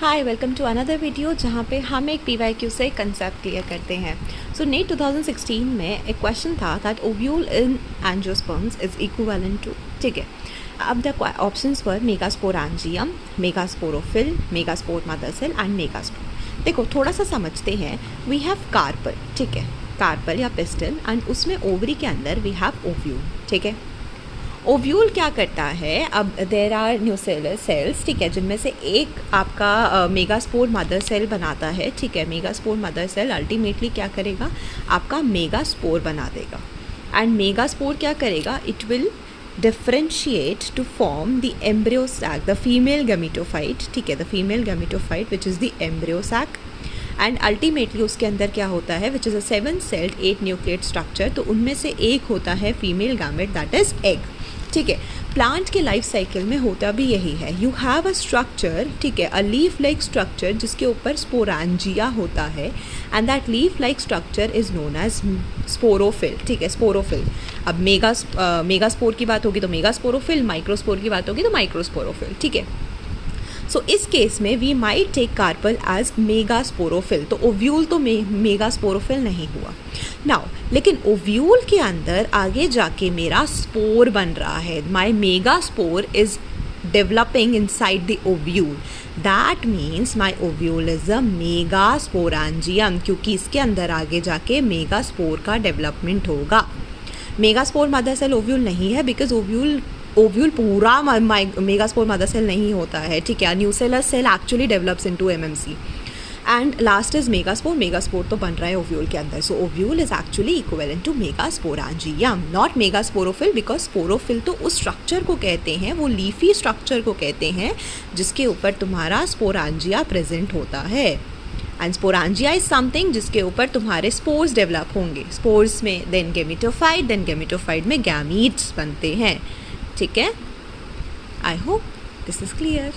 Hi welcome to another video जहाँ पे हम एक PYQ से कंसेप्ट क्लियर करते हैं। सो नीट 2016 में एक क्वेश्चन था that ovule in angiosperms is equivalent to, ठीक है। अब the options were megasporangium, megasporophyll, megaspore mother cell and megaspore. देखो थोड़ा सा समझते हैं। वी हैव कार्पल, ठीक है, कार्पल या पिस्टल, एंड उसमें ओवरी के अंदर वी हैव ओव्यूल, ठीक है। ओव्यूल क्या करता है, अब देर आर न्यूसेलर सेल्स, ठीक है, जिनमें से एक आपका मेगास्पोर मदर सेल बनाता है, ठीक है। मेगास्पोर मदर सेल अल्टीमेटली क्या करेगा, आपका मेगास्पोर बना देगा। एंड मेगास्पोर क्या करेगा, it will differentiate to form the embryo sac, the female gametophyte, ठीक है, the female gametophyte which is the embryo sac. And ultimately उसके अंदर क्या होता है, which is a 7 celled 8 nucleate structure, तो उनमें से एक होता है female gamete, that is egg, ठीक है। प्लांट के लाइफ साइकिल में होता भी यही है। यू हैव अ स्ट्रक्चर, ठीक है, अ लीफ लाइक स्ट्रक्चर जिसके ऊपर स्पोरेंजिया होता है, and that leaf like structure is known as sporophyll, ठीक है, स्पोरोफिल। अब मेगास्पोर की बात होगी तो मेगास्पोरोफिल, माइक्रोस्पोर की बात होगी तो माइक्रोस्पोरोफिल, ठीक है। सो इस केस में we might take carpel as megasporophyll, तो ओव्यूल तो मेगास्पोरोफिल नहीं हुआ नाउ। लेकिन ओव्यूल के अंदर आगे जाके मेरा स्पोर बन रहा है, my megaspore is developing inside the ovule, that means my ovule is a megasporangium, क्योंकि इसके अंदर आगे जाके मेगास्पोर का डेवलपमेंट होगा। मेगास्पोर मदर सेल ओव्यूल नहीं है, बिकॉज ओव्यूल पूरा मेगास्पोर मदर सेल नहीं होता है, ठीक है। Nucellar cell actually develops into MMC and last is megaspore. Megaspore तो बन रहा है ओव्यूल के अंदर, so ovule is actually equivalent to megasporangium, not megasporophyll, because sporophyll तो उस स्ट्रक्चर को कहते हैं, वो लीफी स्ट्रक्चर को कहते हैं जिसके ऊपर तुम्हारा स्पोरेंजिया प्रेजेंट होता है। एंड स्पोरेंजिया इज समथिंग जिसके ऊपर तुम्हारे स्पोर्स डेवलप होंगे, स्पोर्स में देन गैमेटोफाइट में गैमीट्स बनते हैं, ठीक है। I hope this is clear.